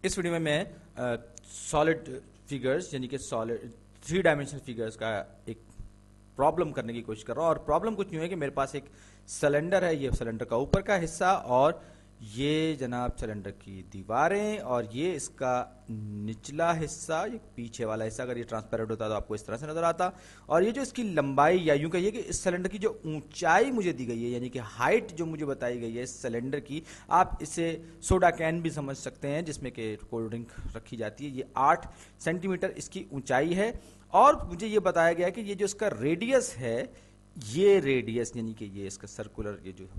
इस वीडियो में मैं सॉलिड फिगर्स यानी कि सॉलिड 3 डायमेंशनल फिगर्स का एक प्रॉब्लम करने की कोशिश कर रहा हूँ। और प्रॉब्लम कुछ नहीं है कि मेरे पास एक सिलेंडर है, ये सिलेंडर का ऊपर का हिस्सा और ये जनाब सिलेंडर की दीवारें और ये इसका निचला हिस्सा, ये पीछे वाला हिस्सा। अगर ये ट्रांसपेरेंट होता तो आपको इस तरह से नजर आता। और ये जो इसकी लंबाई या यूं कहिए कि इस सिलेंडर की जो ऊंचाई मुझे दी गई है यानी कि हाइट जो मुझे बताई गई है इस सिलेंडर की, आप इसे सोडा कैन भी समझ सकते हैं जिसमें कि कोल्ड ड्रिंक रखी जाती है। ये 8 सेंटीमीटर इसकी ऊंचाई है। और मुझे ये बताया गया कि ये जो इसका रेडियस है, ये रेडियस यानी कि ये इसका सर्कुलर ये जो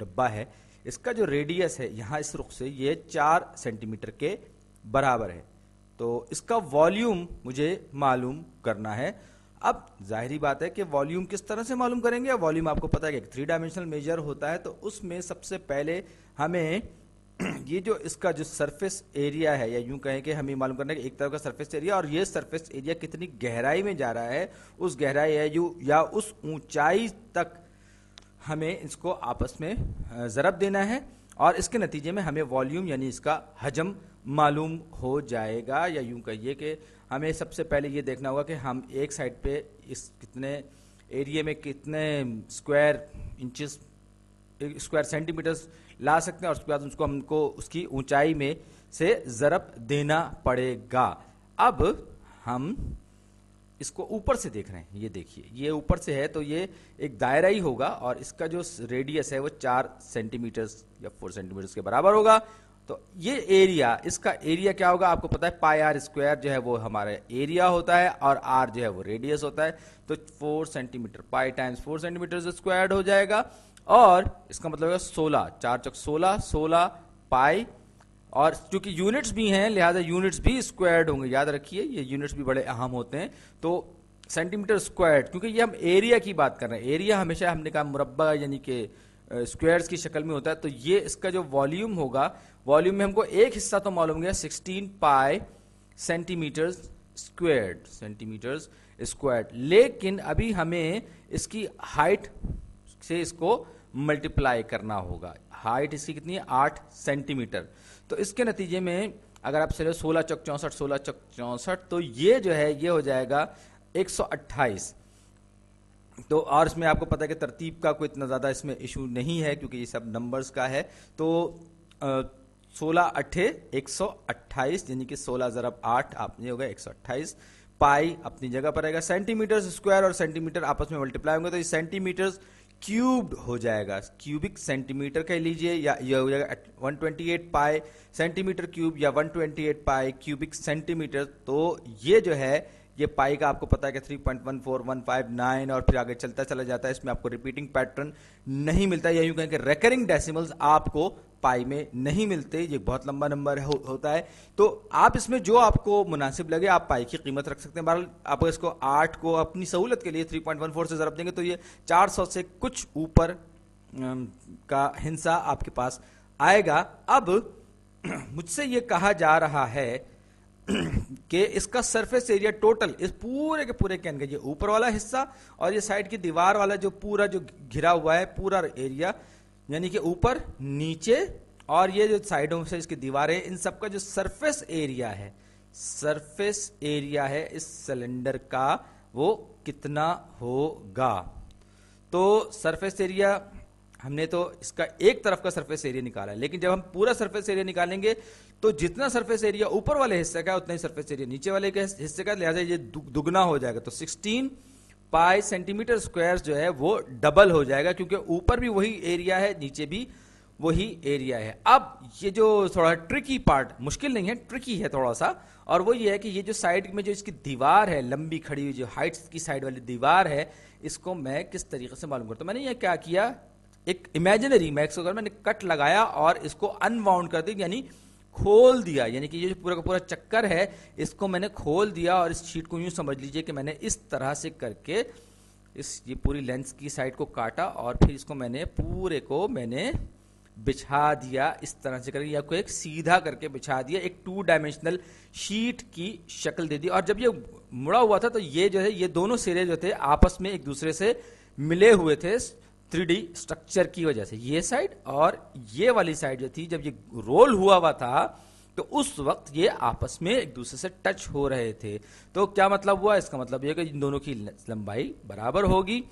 डब्बा है, इसका जो रेडियस है यहां इस रुख से ये 4 सेंटीमीटर के बराबर है। तो इसका वॉल्यूम मुझे मालूम करना है। अब जाहिरी बात है कि वॉल्यूम किस तरह से मालूम करेंगे। वॉल्यूम आपको पता है कि 3 डायमेंशनल मेजर होता है, तो उसमें सबसे पहले हमें ये जो इसका जो सरफेस एरिया है, या यूं कहें कि हमें मालूम करना है कि एक तरफ का सरफेस एरिया और ये सरफेस एरिया कितनी गहराई में जा रहा है, उस गहराई या उस ऊंचाई तक हमें इसको आपस में ज़रब देना है। और इसके नतीजे में हमें वॉल्यूम यानी इसका हजम मालूम हो जाएगा। या यूं कहिए कि हमें सबसे पहले ये देखना होगा कि हम एक साइड पे इस कितने एरिया में कितने स्क्वायर इंचेस स्क्वायर सेंटीमीटर्स ला सकते हैं, और उसके बाद उसको हमको उसकी ऊंचाई में से ज़रब देना पड़ेगा। अब हम इसको ऊपर से देख रहे हैं, ये देखिए ये ऊपर से है तो ये एक दायरा ही होगा और इसका जो रेडियस है वो 4 सेंटीमीटर या 4 सेंटीमीटर के बराबर होगा। तो ये एरिया, इसका एरिया क्या होगा आपको पता है, पाई आर स्क्वायर जो है वो हमारा एरिया होता है और आर जो है वो रेडियस होता है। तो 4 सेंटीमीटर पाई टाइम्स 4 सेंटीमीटर स्क्वायर हो जाएगा। और इसका मतलब है 16, 4 चौक 16, 16 पाई। और क्योंकि यूनिट्स भी हैं लिहाजा यूनिट्स भी स्क्वायर्ड होंगे, याद रखिए ये यूनिट्स भी बड़े अहम होते हैं। तो सेंटीमीटर स्क्वायर्ड, क्योंकि ये हम एरिया की बात कर रहे हैं, एरिया हमेशा हमने कहा मुरब्बा यानी कि स्क्वायर्स की शक्ल में होता है। तो ये इसका जो वॉल्यूम होगा, वॉल्यूम में हमको एक हिस्सा तो मालूम गया 16 पाई सेंटीमीटर स्क्वायर्ड, सेंटीमीटर स्क्वायर्ड। लेकिन अभी हमें इसकी हाइट से इसको मल्टीप्लाई करना होगा। हाइट इसकी कितनी है, 8 सेंटीमीटर। तो इसके नतीजे में अगर आप चले 16 चौक 64, 16 चौक 64, तो ये जो है ये हो जाएगा 128। तो और इसमें आपको पता है कि तरतीब का कोई इतना ज़्यादा इसमें इशू नहीं है क्योंकि ये सब नंबर्स का है। तो 16 अट्ठे 128 यानी कि 16 ज़रब 8 आपने होगा 128। पाई अपनी जगह पर रहेगा। सेंटीमीटर स्क्वायर और सेंटीमीटर आपस में मल्टीप्लाई होंगे तो ये सेंटीमीटर क्यूब्ड हो जाएगा, क्यूबिक सेंटीमीटर कह लीजिए, या ये हो जाएगा 128 पाई सेंटीमीटर क्यूब या 128 पाई क्यूबिक सेंटीमीटर। तो ये जो है ये पाई का आपको पता है कि 3.14159 और फिर आगे चलता चला जाता है। इसमें आपको रिपीटिंग पैटर्न नहीं मिलता, या यूं कहें कि रेकरिंग डेसिमल्स आपको पाई में नहीं मिलते, ये बहुत लंबा नंबर होता है। तो आप इसमें जो आपको मुनासिब लगे आप पाई की कीमत रख सकते हैं। बहरहाल आप इसको 8 को अपनी सहूलत के लिए 3.14 से ज़रब देंगे तो ये 400 से कुछ ऊपर का हिस्सा आपके पास आएगा। अब मुझसे ये कहा जा रहा है कि इसका सरफेस एरिया टोटल इस पूरे के पूरे कैन का, ये ऊपर वाला हिस्सा और ये साइड की दीवार वाला जो पूरा जो घिरा हुआ है पूरा एरिया, यानी कि ऊपर नीचे और ये जो साइडों से इसकी दीवारें, इन सब का जो सरफेस एरिया है, सरफेस एरिया है इस सिलेंडर का, वो कितना होगा। तो सरफेस एरिया हमने तो इसका एक तरफ का सरफेस एरिया निकाला है, लेकिन जब हम पूरा सरफेस एरिया निकालेंगे तो जितना सरफेस एरिया ऊपर वाले हिस्से का उतना ही सरफेस एरिया नीचे वाले के हिस्से का, लिहाजा ये दुगना हो जाएगा। तो 16 पाई सेंटीमीटर स्क्वायर जो है वो डबल हो जाएगा, क्योंकि ऊपर भी वही एरिया है नीचे भी वही एरिया है। अब ये जो थोड़ा ट्रिकी पार्ट, मुश्किल नहीं है, ट्रिकी है थोड़ा सा, और वो ये है कि ये जो साइड में जो इसकी दीवार है लंबी खड़ी हुई, जो हाइट्स की साइड वाली दीवार है, इसको मैं किस तरीके से मालूम करता हूं। मैंने ये क्या किया, एक इमेजिनरी मैक्स अगर मैंने कट लगाया और इसको अनबाउंड कर दिया यानी खोल दिया, यानी कि ये जो पूरा का पूरा चक्कर है इसको मैंने खोल दिया। और इस शीट को यूं समझ लीजिए कि मैंने इस तरह से करके ये पूरी लेंस की साइड को काटा और फिर इसको मैंने पूरे को मैंने बिछा दिया इस तरह से करके, या को एक सीधा करके बिछा दिया, एक 2 डायमेंशनल शीट की शक्ल दे दी। और जब ये मुड़ा हुआ था तो ये जो है ये दोनों सिरे जो थे आपस में एक दूसरे से मिले हुए थे 3D स्ट्रक्चर की वजह से। ये साइड और ये वाली साइड जो थी जब ये रोल हुआ था तो उस वक्त ये आपस में एक दूसरे से टच हो रहे थे। तो क्या मतलब हुआ, इसका मतलब ये कि इन दोनों की लंबाई बराबर होगी।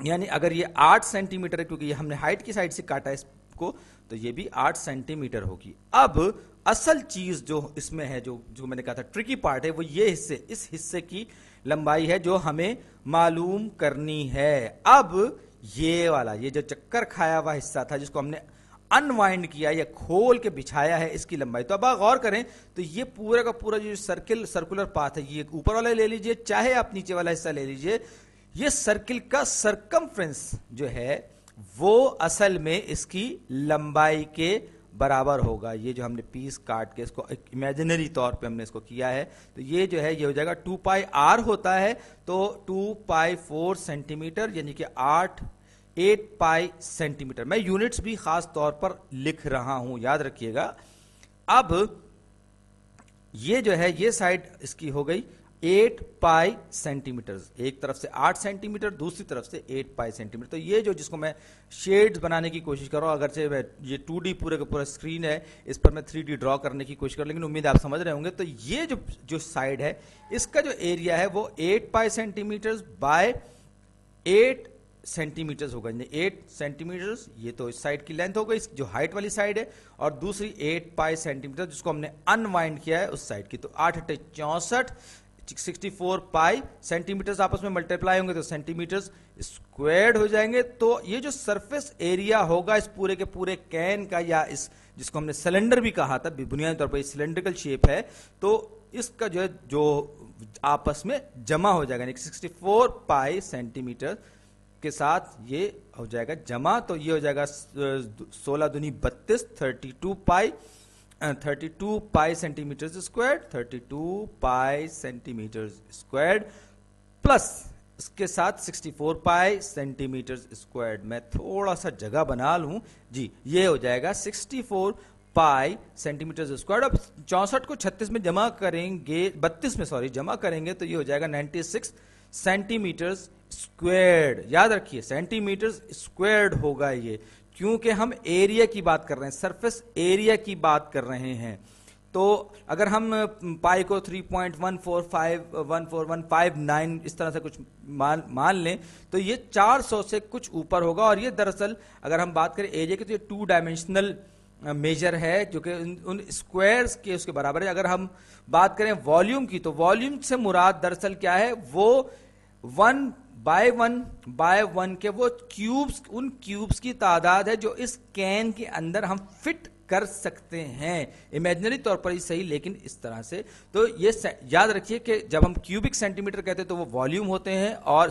यानी अगर ये 8 सेंटीमीटर है, क्योंकि ये हमने हाइट की साइड से काटा इसको, तो ये भी 8 सेंटीमीटर होगी। अब असल चीज जो इसमें है, जो मैंने कहा था ट्रिकी पार्ट है, वो ये हिस्से, इस हिस्से की लंबाई है जो हमें मालूम करनी है। अब ये वाला, ये जो चक्कर खाया हुआ हिस्सा था जिसको हमने अनवाइंड किया या खोल के बिछाया है, इसकी लंबाई, तो अब आप गौर करें तो ये पूरा का पूरा जो सर्कुलर पाथ है, ये ऊपर वाला ले लीजिए चाहे आप नीचे वाला हिस्सा ले लीजिए, ये सर्किल का सरकमफ्रेंस जो है वो असल में इसकी लंबाई के बराबर होगा। ये जो हमने पीस काट के इसको इमेजिनरी तौर पे हमने इसको किया है, तो ये जो है ये हो जाएगा 2 पाई आर होता है, तो 2 पाई 4 सेंटीमीटर, यानी कि 8 पाई सेंटीमीटर। मैं यूनिट्स भी खास तौर पर लिख रहा हूं, याद रखिएगा। अब ये जो है ये साइड इसकी हो गई 8 पाई सेंटीमीटर, एक तरफ से 8 सेंटीमीटर, दूसरी तरफ से 8 पाई सेंटीमीटर। तो ये जो जिसको मैं शेड्स बनाने की कोशिश कर रहा हूं, अगरचे ये 2D पूरे का पूरा स्क्रीन है, इस पर मैं 3D ड्रॉ करने की कोशिश कर, लेकिन उम्मीद आप समझ रहे होंगे। तो ये जो साइड है, इसका जो एरिया है वो 8 पाई सेंटीमीटर बाय 8 सेंटीमीटर होगा। 8 सेंटीमीटर, ये तो इस साइड की लेंथ हो गई, जो हाइट वाली साइड है, और दूसरी 8 पाई सेंटीमीटर जिसको हमने अनवाइंड किया है उस साइड की। तो 8 × 64 64 पाई सेंटीमीटर्स आपस में मल्टीप्लाई होंगे तो सेंटीमीटर्स स्क्वायर्ड हो जाएंगे। तो ये जो सरफेस एरिया होगा इस पूरे के पूरे कैन का, या इस जिसको हमने सिलेंडर भी कहा था, बुनियादी तौर पर सिलेंड्रिकल शेप है, तो इसका जो है जो आपस में जमा हो जाएगा, 64 पाई सेंटीमीटर के साथ ये हो जाएगा जमा। तो ये हो जाएगा 16 दूनी 32, 32 पाई सेंटीमीटर स्क्वायर, 32 पाई सेंटीमीटर स्क्वायर प्लस इसके साथ 64 पाई सेंटीमीटर स्क्वायर। मैं थोड़ा सा जगह बना लूं जी, ये हो जाएगा 64 पाई सेंटीमीटर स्क्वायर। अब 64 को 36 में जमा करेंगे, 32 में सॉरी जमा करेंगे, तो ये हो जाएगा 96 सेंटीमीटर स्क्वायर्ड। याद रखिए सेंटीमीटर स्क्वायर्ड होगा ये, क्योंकि हम एरिया की बात कर रहे हैं, सरफेस एरिया की बात कर रहे हैं। तो अगर हम पाई को 3.14514159 इस तरह से कुछ मान लें, तो ये 400 से कुछ ऊपर होगा। और ये दरअसल अगर हम बात करें एरिया की, तो ये 2 डायमेंशनल मेजर है, जो कि उन स्क्वायर्स के उसके बराबर है। अगर हम बात करें वॉल्यूम की, तो वॉल्यूम से मुराद दरअसल क्या है, वो 1 बाय 1 के वो क्यूब्स, उन क्यूब्स की तादाद है जो इस कैन के अंदर हम फिट कर सकते हैं। इमेजिनरी तौर पर ही सही, लेकिन इस तरह से। तो ये याद रखिए कि जब हम क्यूबिक सेंटीमीटर कहते हैं तो वो वॉल्यूम होते हैं, और